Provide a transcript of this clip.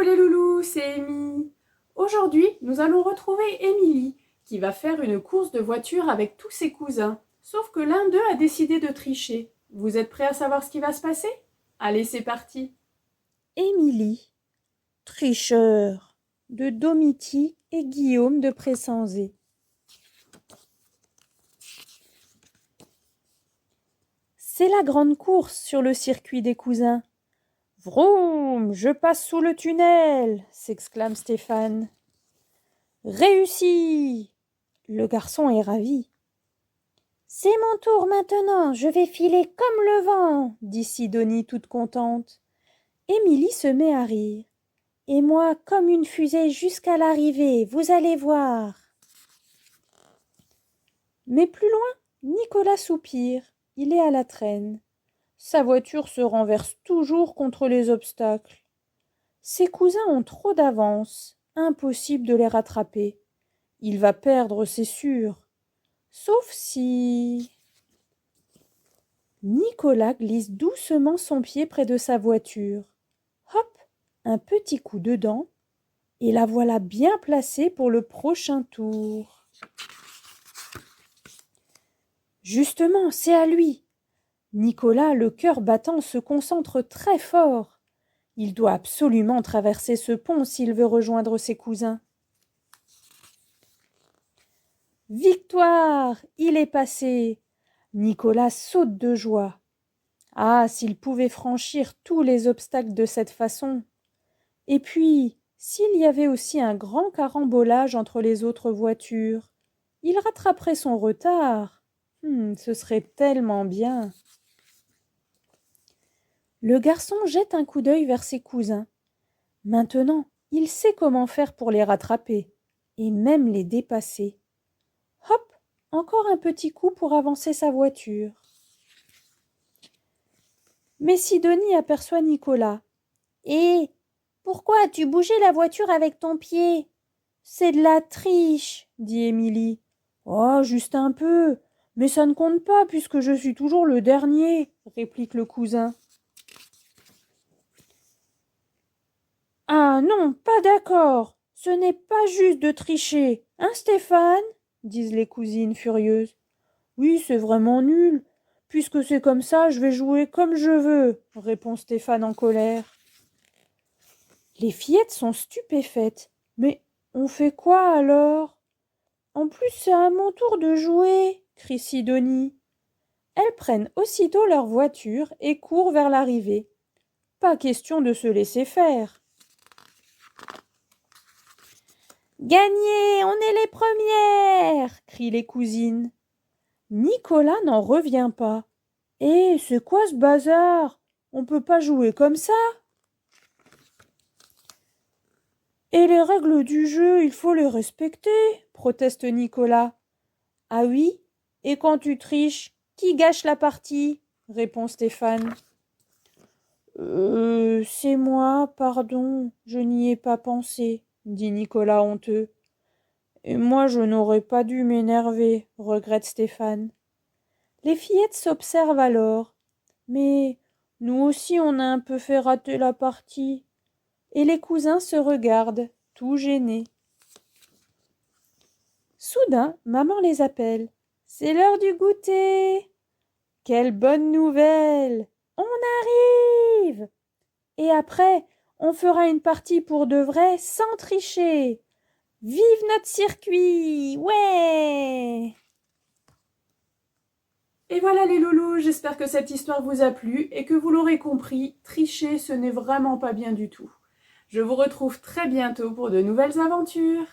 les loulous, c'est Amy. Aujourd'hui, nous allons retrouver Émilie, qui va faire une course de voiture avec tous ses cousins. Sauf que l'un d'eux a décidé de tricher. Vous êtes prêts à savoir ce qui va se passer? Allez, c'est parti. Émilie, tricheur, de Domitille et Guillaume de Pressensé. C'est la grande course sur le circuit des cousins. Vroom, je passe sous le tunnel, s'exclame Stéphane. Réussi! Le garçon est ravi. C'est mon tour maintenant, je vais filer comme le vent, dit Sidonie toute contente. Émilie se met à rire. Et moi, comme une fusée jusqu'à l'arrivée, vous allez voir. Mais plus loin, Nicolas soupire. Il est à la traîne. Sa voiture se renverse toujours contre les obstacles. Ses cousins ont trop d'avance. Impossible de les rattraper. Il va perdre, c'est sûr. Sauf si... Nicolas glisse doucement son pied près de sa voiture. Hop, un petit coup dedans, et la voilà bien placée pour le prochain tour. Justement, c'est à lui. Nicolas, le cœur battant, se concentre très fort. Il doit absolument traverser ce pont s'il veut rejoindre ses cousins. Victoire! Il est passé! Nicolas saute de joie. Ah, s'il pouvait franchir tous les obstacles de cette façon! Et puis, s'il y avait aussi un grand carambolage entre les autres voitures, il rattraperait son retard. Ce serait tellement bien. Le garçon jette un coup d'œil vers ses cousins. Maintenant, il sait comment faire pour les rattraper, et même les dépasser. Hop, encore un petit coup pour avancer sa voiture. Mais Sidonie aperçoit Nicolas. « Hé, pourquoi as-tu bougé la voiture avec ton pied ?»« C'est de la triche, » dit Émilie. « Oh, juste un peu, mais ça ne compte pas puisque je suis toujours le dernier, » réplique le cousin. « Ah non, pas d'accord, ce n'est pas juste de tricher, hein Stéphane ?» disent les cousines furieuses. « Oui, c'est vraiment nul. Puisque c'est comme ça, je vais jouer comme je veux, » répond Stéphane en colère. Les fillettes sont stupéfaites. Mais on fait quoi alors? En plus, c'est à mon tour de jouer, crie Sidonie. Elles prennent aussitôt leur voiture et courent vers l'arrivée. Pas question de se laisser faire. Gagné, on est les premières, crient les cousines. Nicolas n'en revient pas. Eh, c'est quoi ce bazar? On peut pas jouer comme ça. Et les règles du jeu, il faut les respecter, proteste Nicolas. Ah oui? Et quand tu triches, qui gâche la partie? Répond Stéphane. C'est moi, pardon, je n'y ai pas pensé, dit Nicolas honteux. Et moi, je n'aurais pas dû m'énerver, regrette Stéphane. Les fillettes s'observent alors. Mais nous aussi, on a un peu fait rater la partie. Et les cousins se regardent, tout gênés. Soudain, maman les appelle. « C'est l'heure du goûter !» Quelle bonne nouvelle! On arrive! Et après, on fera une partie pour de vrai, sans tricher. Vive notre circuit! Ouais! Et voilà les loulous, j'espère que cette histoire vous a plu et que vous l'aurez compris, tricher ce n'est vraiment pas bien du tout. Je vous retrouve très bientôt pour de nouvelles aventures.